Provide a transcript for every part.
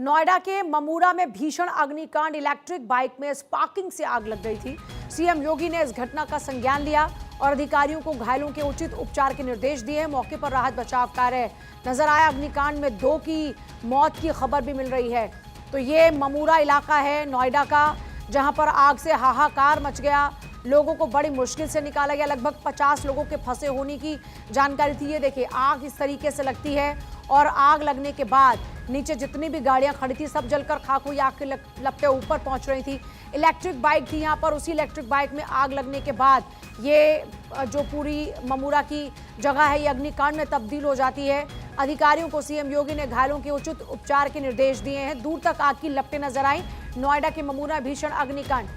नोएडा के ममूरा में भीषण अग्निकांड, इलेक्ट्रिक बाइक में स्पार्किंग से आग लग गई थी। सीएम योगी ने इस घटना का संज्ञान लिया और अधिकारियों को घायलों के उचित उपचार के निर्देश दिए। मौके पर राहत बचाव कार्य नजर आया। अग्निकांड में 2 की मौत की खबर भी मिल रही है। तो ये ममूरा इलाका है नोएडा का, जहां पर आग से हाहाकार मच गया। लोगों को बड़ी मुश्किल से निकाला गया। लगभग 50 लोगों के फंसे होने की जानकारी थी। ये देखिए, आग इस तरीके से लगती है और आग लगने के बाद नीचे जितनी भी गाड़ियां खड़ी थी सब जलकर खाक हुई। आग के लपटें ऊपर पहुंच रही थी। इलेक्ट्रिक बाइक थी यहाँ पर। उसी इलेक्ट्रिक बाइक में आग लगने के बाद ये जो पूरी ममूरा की जगह है ये अग्निकांड में तब्दील हो जाती है। अधिकारियों को सीएम योगी ने घायलों के उचित उपचार के निर्देश दिए हैं। दूर तक आग की लपटें नजर आई। नोएडा के ममूरा भीषण अग्निकांड।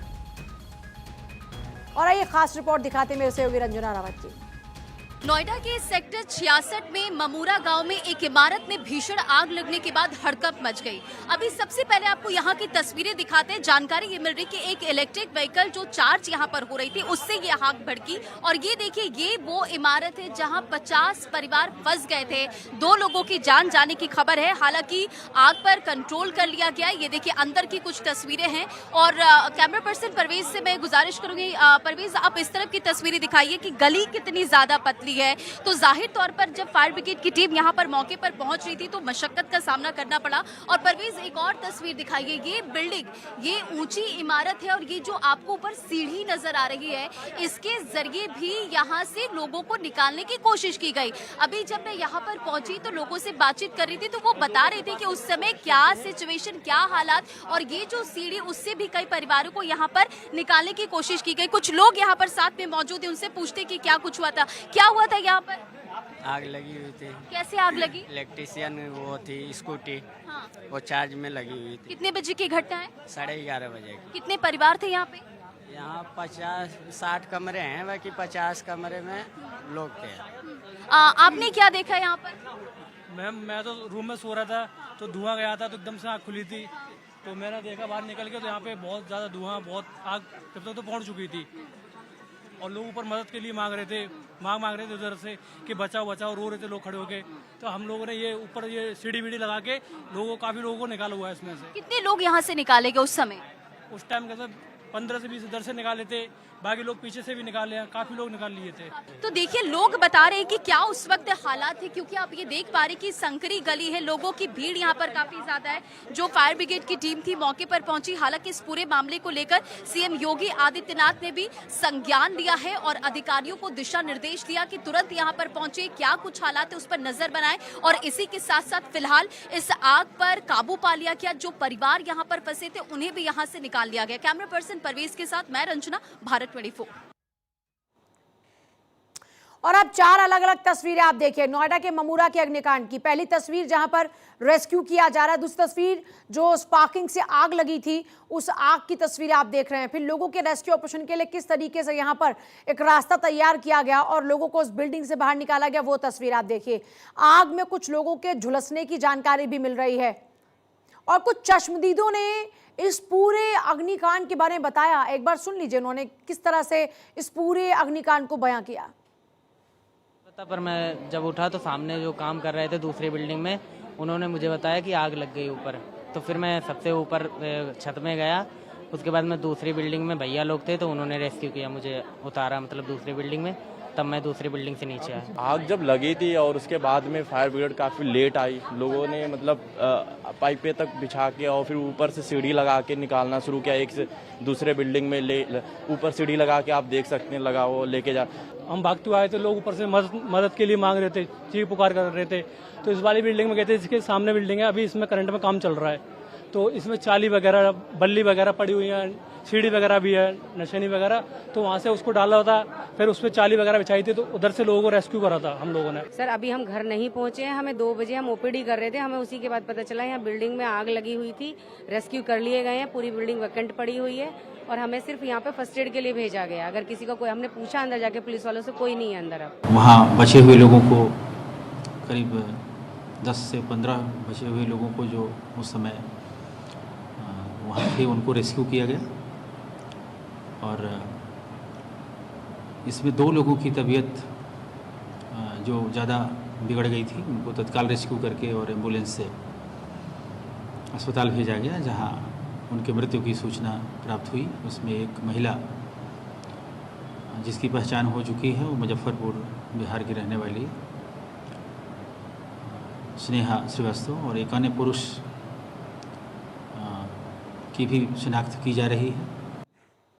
और आइए खास रिपोर्ट दिखाते मेरे सहयोगी रंजना रावत की। नोएडा के सेक्टर 66 में ममूरा गांव में एक इमारत में भीषण आग लगने के बाद हड़कंप मच गई। अभी सबसे पहले आपको यहां की तस्वीरें दिखाते हैं। जानकारी ये मिल रही कि एक इलेक्ट्रिक व्हीकल जो चार्ज यहां पर हो रही थी उससे ये आग भड़की। और ये देखिए, ये वो इमारत है जहां 50 परिवार फंस गए थे। 2 लोगों की जान जाने की खबर है। हालांकि आग पर कंट्रोल कर लिया गया। ये देखिए, अंदर की कुछ तस्वीरें हैं। और कैमरा पर्सन परवेज से मैं गुजारिश करूंगी, परवेज आप इस तरफ की तस्वीरें दिखाइए कि गली कितनी ज्यादा पतली है। तो जाहिर तौर पर जब फायर ब्रिगेड की टीम यहां पर मौके पर पहुंच रही थी तो मशक्कत का सामना करना पड़ा। और परवेज एक और तस्वीर दिखाइए। ये बिल्डिंग, ये ऊंची इमारत है और ये जो आपको ऊपर सीढ़ी नजर आ रही है इसके जरिए भी यहां से लोगों को निकालने की कोशिश की गई। अभी जब मैं यहां पर पहुंची तो लोगों से बातचीत कर रही थी तो वो बता रहे थे कि उस समय क्या सिचुएशन, क्या हालात, और ये जो सीढ़ी उससे भी कई परिवारों को यहाँ पर निकालने की कोशिश की गई। कुछ लोग यहाँ पर साथ में मौजूद है, उनसे पूछते कि क्या कुछ हुआ था, क्या हुआ था यहाँ पर? आग लगी हुई थी। कैसे आग लगी? इलेक्ट्रिशियन वो थी स्कूटी, हाँ। वो चार्ज में लगी हुई थी। कितने बजे की घटना है? 11:30 बजे की। कितने परिवार थे यहाँ पे? यहाँ 50-60 कमरे हैं, बाकी 50 कमरे में लोग थे। आपने क्या देखा यहाँ पर? मैम, मैं तो रूम में सो रहा था तो धुआं गया था तो एकदम से आँख खुली थी तो मैंने देखा बाहर निकल के तो यहाँ पे बहुत ज़्यादा धुआं, बहुत आग जब तक तो पहुँच चुकी थी और लोग ऊपर मदद के लिए मांग रहे थे उधर से कि बचाओ बचाओ, रो रहे थे लोग खड़े होके। तो हम लोगों ने ये ऊपर ये सीढ़ी वीढ़ी लगा के काफ़ी लोगों को निकाला हुआ है इसमें से। कितने लोग यहाँ से निकाले गए उस समय? उस टाइम के 15 से 20 इधर से निकाले थे, बाकी लोग पीछे से भी निकाले हैं, काफी लोग निकाल लिए थे। तो देखिए, लोग बता रहे हैं कि क्या उस वक्त हालात थे, क्योंकि आप ये देख पा रहे कि संकरी गली है, लोगों की भीड़ यहाँ पर काफी ज्यादा है। जो फायर ब्रिगेड की टीम थी मौके पर पहुंची। हालांकि इस पूरे मामले को लेकर सीएम योगी आदित्यनाथ ने भी संज्ञान लिया है और अधिकारियों को दिशा निर्देश दिया कि तुरंत यहाँ पर पहुंचे, क्या कुछ हालात है उस पर नजर बनाए। और इसी के साथ साथ फिलहाल इस आग पर काबू पा लिया गया। जो परिवार यहाँ पर फंसे थे उन्हें भी यहाँ से निकाल लिया गया। कैमरा पर्सन परवेज के साथ मैं रंजना, भारत 24। और अब 4 अलग अलग तस्वीरें आप देखिए नोएडा के ममूरा के अग्निकांड की। पहली तस्वीर जहां पर रेस्क्यू किया जा रहा है, दूसरी तस्वीर जो स्पार्किंग से आग लगी थी उस आग की तस्वीर आप देख रहे हैं। फिर लोगों के रेस्क्यू ऑपरेशन के लिए किस तरीके से यहां पर एक रास्ता तैयार किया गया और लोगों को उस बिल्डिंग से बाहर निकाला गया, वो तस्वीर आप देखिए। आग में कुछ लोगों के झुलसने की जानकारी भी मिल रही है और कुछ चश्मदीदों ने इस पूरे अग्निकांड के बारे में बताया। एक बार सुन लीजिए उन्होंने किस तरह से इस पूरे अग्निकांड को बयां किया। पर मैं जब उठा तो सामने जो काम कर रहे थे दूसरी बिल्डिंग में, उन्होंने मुझे बताया कि आग लग गई ऊपर। तो फिर मैं सबसे ऊपर छत में गया। उसके बाद मैं दूसरी बिल्डिंग में, भैया लोग थे तो उन्होंने रेस्क्यू किया, मुझे उतारा मतलब दूसरी बिल्डिंग में। तब मैं दूसरी बिल्डिंग से नीचे आया। आग जब लगी थी और उसके बाद में फायर ब्रिगेड काफ़ी लेट आई। लोगों ने मतलब पाइपें तक बिछा के और फिर ऊपर से सीढ़ी लगा के निकालना शुरू किया। एक से दूसरे बिल्डिंग में ऊपर सीढ़ी लगा के आप देख सकते हैं, लगा वो लेके जा। हम भागते हुए आए थे, लोग ऊपर से मदद के लिए मांग रहे थे, चीख पुकार कर रहे थे। तो इस वाली बिल्डिंग में गए थे, इसके सामने बिल्डिंग है, अभी इसमें करंट में काम चल रहा है। तो इसमें चाली वगैरह, बल्ली वगैरह पड़ी हुई है, सीढ़ी वगैरह भी है, नशेनी वगैरह। तो वहाँ से उसको डाला होता, फिर उस पर चाली वगैरह बिछाई थी तो उधर से लोगों को रेस्क्यू करा था हम लोगों ने। सर अभी हम घर नहीं पहुँचे हैं, हमें 2 बजे हम ओपीडी कर रहे थे, हमें उसी के बाद पता चला यहाँ बिल्डिंग में आग लगी हुई थी। रेस्क्यू कर लिए गए हैं, पूरी बिल्डिंग वैकेंट पड़ी हुई है और हमें सिर्फ यहाँ पे फर्स्ट एड के लिए भेजा गया। अगर किसी का कोई, हमने पूछा अंदर जाके पुलिस वालों से, कोई नहीं है अंदर। अब वहाँ बचे हुए लोगों को, करीब 10 से 15 बचे हुए लोगों को जो उस समय वहाँ थे उनको रेस्क्यू किया गया। और इसमें 2 लोगों की तबीयत जो ज़्यादा बिगड़ गई थी, उनको तत्काल रेस्क्यू करके और एम्बुलेंस से अस्पताल भेजा गया, जहां उनके मृत्यु की सूचना प्राप्त हुई। उसमें एक महिला जिसकी पहचान हो चुकी है, वो मुजफ्फरपुर बिहार की रहने वाली स्नेहा श्रीवास्तव, और एक अन्य पुरुष की भी शिनाख्त की जा रही है।